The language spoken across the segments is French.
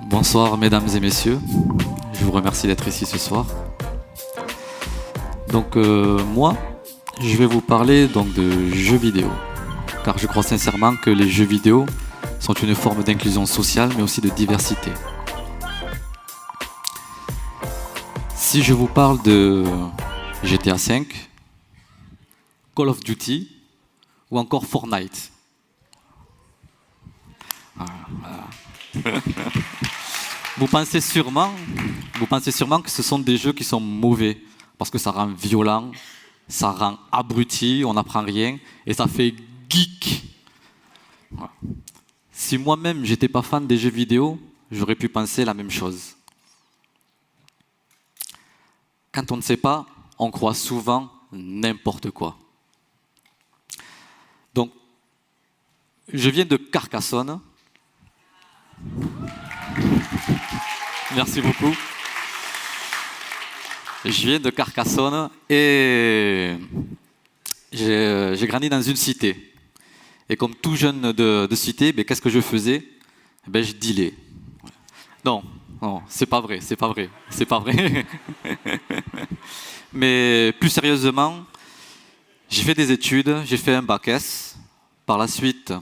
Bonsoir mesdames et messieurs, je vous remercie d'être ici ce soir. Donc moi, je vais vous parler donc de jeux vidéo, car je crois sincèrement que les jeux vidéo sont une forme d'inclusion sociale mais aussi de diversité. Si je vous parle de GTA V, Call of Duty ou encore Fortnite. Voilà. Vous pensez sûrement que ce sont des jeux qui sont mauvais, parce que ça rend violent, ça rend abruti, on n'apprend rien, et ça fait geek. Voilà. Si moi-même j'étais pas fan des jeux vidéo, j'aurais pu penser la même chose. Quand on ne sait pas, on croit souvent n'importe quoi. Donc, je viens de Carcassonne. Merci beaucoup. Je viens de Carcassonne et j'ai grandi dans une cité. Et comme tout jeune de cité, qu'est-ce que je faisais? Je dealais. Non, c'est pas vrai. Mais plus sérieusement, j'ai fait des études, j'ai fait un bac S. Par la suite,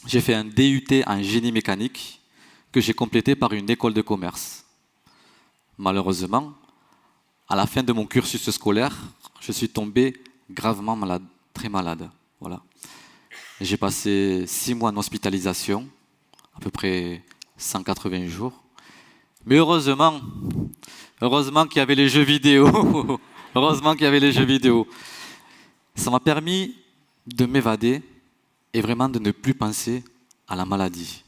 j'ai fait un DUT en génie mécanique que j'ai complété par une école de commerce. Malheureusement, à la fin de mon cursus scolaire, je suis tombé gravement malade, très malade. Voilà. J'ai passé 6 mois en hospitalisation, à peu près 180 jours. Mais heureusement qu'il y avait les jeux vidéo. Heureusement qu'il y avait les jeux vidéo. Ça m'a permis de m'évader et vraiment de ne plus penser à la maladie.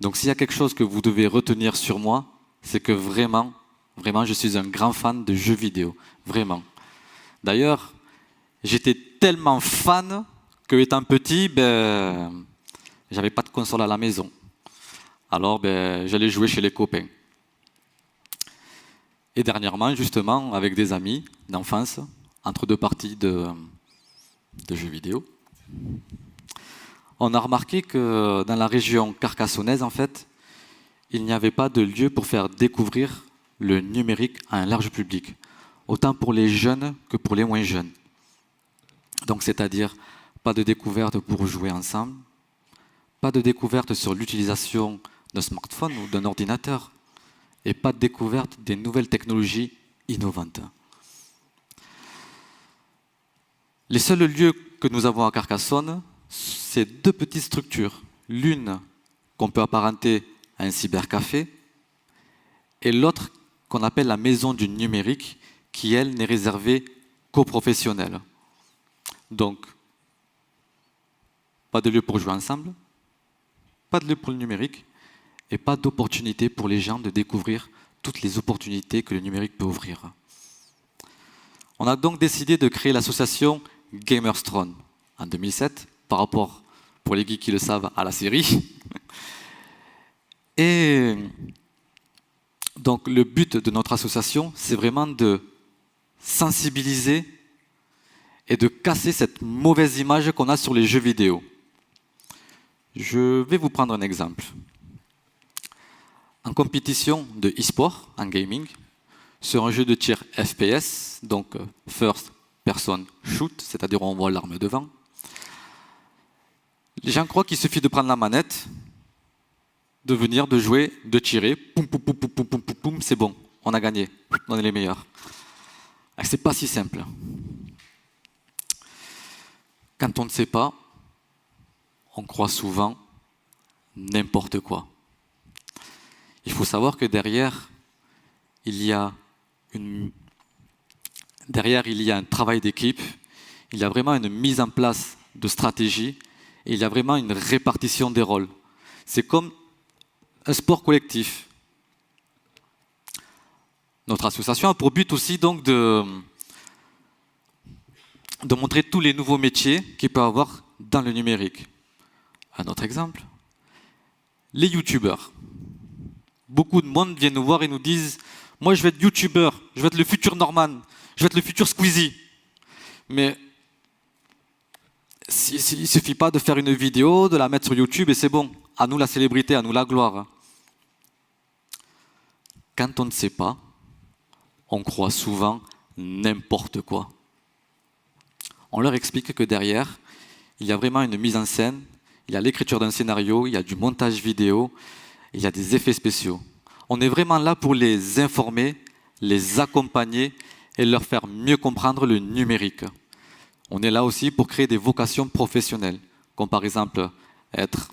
Donc s'il y a quelque chose que vous devez retenir sur moi, c'est que vraiment, je suis un grand fan de jeux vidéo. Vraiment. D'ailleurs, j'étais tellement fan que, étant petit, j'avais pas de console à la maison. Alors, j'allais jouer chez les copains. Et dernièrement, justement, avec des amis d'enfance, entre 2 parties de jeux vidéo, on a remarqué que dans la région carcassonnaise, en fait, il n'y avait pas de lieu pour faire découvrir le numérique à un large public, autant pour les jeunes que pour les moins jeunes. Donc, c'est-à-dire, pas de découverte pour jouer ensemble, pas de découverte sur l'utilisation d'un smartphone ou d'un ordinateur, et pas de découverte des nouvelles technologies innovantes. Les seuls lieux que nous avons à Carcassonne, c'est 2 petites structures. L'une qu'on peut apparenter à un cybercafé et l'autre qu'on appelle la maison du numérique qui, elle, n'est réservée qu'aux professionnels. Donc, pas de lieu pour jouer ensemble, pas de lieu pour le numérique et pas d'opportunité pour les gens de découvrir toutes les opportunités que le numérique peut offrir. On a donc décidé de créer l'association Gamerstron en 2007, par rapport, pour les geeks qui le savent, à la série. Et donc le but de notre association, c'est vraiment de sensibiliser et de casser cette mauvaise image qu'on a sur les jeux vidéo. Je vais vous prendre un exemple. En compétition de e-sport, en gaming, sur un jeu de tir FPS, donc First Person Shoot, c'est-à-dire on voit l'arme devant, les gens croient qu'il suffit de prendre la manette, de venir, de jouer, de tirer, poum, poum, poum, poum, poum, poum, poum, poum, c'est bon, on a gagné, on est les meilleurs. C'est pas si simple. Quand on ne sait pas, on croit souvent n'importe quoi. Il faut savoir que derrière, il y a un travail d'équipe, il y a vraiment une mise en place de stratégie, et il y a vraiment une répartition des rôles. C'est comme un sport collectif. Notre association a pour but aussi donc de montrer tous les nouveaux métiers qu'il peut y avoir dans le numérique. Un autre exemple, les youtubeurs. Beaucoup de monde viennent nous voir et nous disent « Moi, je vais être youtubeur, je vais être le futur Norman, je vais être le futur Squeezie. Mais il ne suffit pas de faire une vidéo, de la mettre sur YouTube et c'est bon. À nous la célébrité, à nous la gloire. Quand on ne sait pas, on croit souvent n'importe quoi. On leur explique que derrière, il y a vraiment une mise en scène, il y a l'écriture d'un scénario, il y a du montage vidéo, il y a des effets spéciaux. On est vraiment là pour les informer, les accompagner et leur faire mieux comprendre le numérique. On est là aussi pour créer des vocations professionnelles, comme par exemple être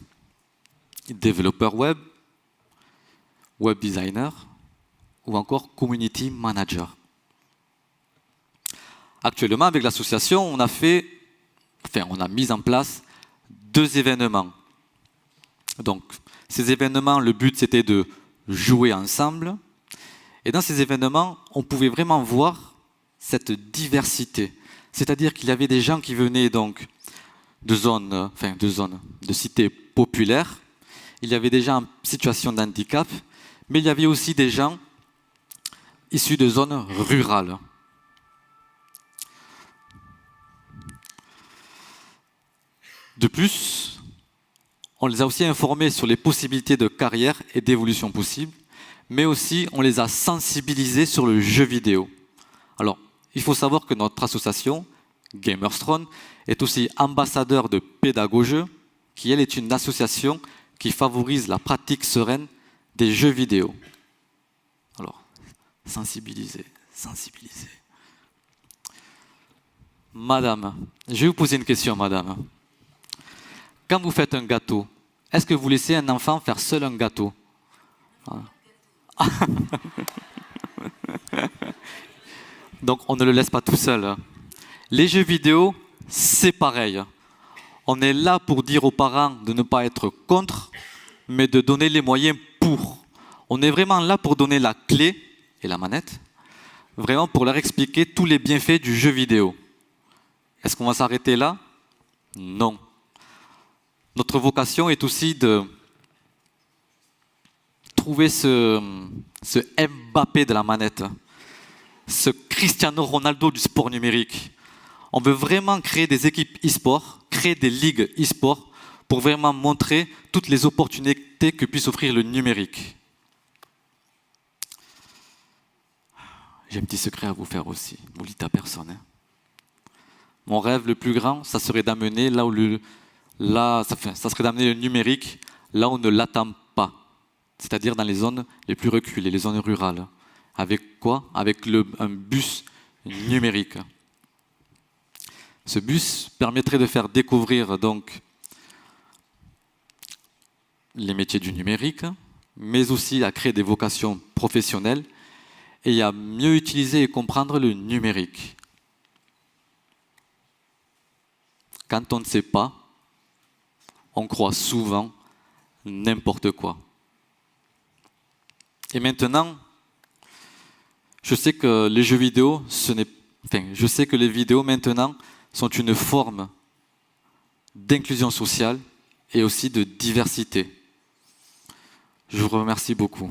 développeur web, web designer ou encore community manager. Actuellement, avec l'association, on a mis en place 2 événements. Donc, ces événements, le but c'était de jouer ensemble. Et dans ces événements, on pouvait vraiment voir cette diversité. C'est-à-dire qu'il y avait des gens qui venaient donc de cités populaires. Il y avait des gens en situation de handicap, mais il y avait aussi des gens issus de zones rurales. De plus, on les a aussi informés sur les possibilités de carrière et d'évolution possibles, mais aussi on les a sensibilisés sur le jeu vidéo. Alors, il faut savoir que notre association, Gamerstron, est aussi ambassadeur de Pédagogeux, qui elle est une association qui favorise la pratique sereine des jeux vidéo. Alors, sensibiliser. Madame, je vais vous poser une question, madame. Quand vous faites un gâteau, est-ce que vous laissez un enfant faire seul un gâteau? Donc on ne le laisse pas tout seul. Les jeux vidéo, c'est pareil. On est là pour dire aux parents de ne pas être contre, mais de donner les moyens pour. On est vraiment là pour donner la clé et la manette, vraiment pour leur expliquer tous les bienfaits du jeu vidéo. Est-ce qu'on va s'arrêter là? Non. Notre vocation est aussi de trouver ce Mbappé de la manette, ce Cristiano Ronaldo du sport numérique. On veut vraiment créer des équipes e-sport, créer des ligues e-sport pour vraiment montrer toutes les opportunités que puisse offrir le numérique. J'ai un petit secret à vous faire aussi, vous le dites à personne. Hein. Mon rêve le plus grand, ça serait d'amener ça serait d'amener le numérique là où on ne l'attend pas, c'est-à-dire dans les zones les plus reculées, les zones rurales. Avec quoi? Avec un bus numérique. Ce bus permettrait de faire découvrir donc les métiers du numérique, mais aussi à créer des vocations professionnelles et à mieux utiliser et comprendre le numérique. Quand on ne sait pas, on croit souvent n'importe quoi. Et maintenant, je sais que les jeux vidéo, je sais que les vidéos maintenant sont une forme d'inclusion sociale et aussi de diversité. Je vous remercie beaucoup.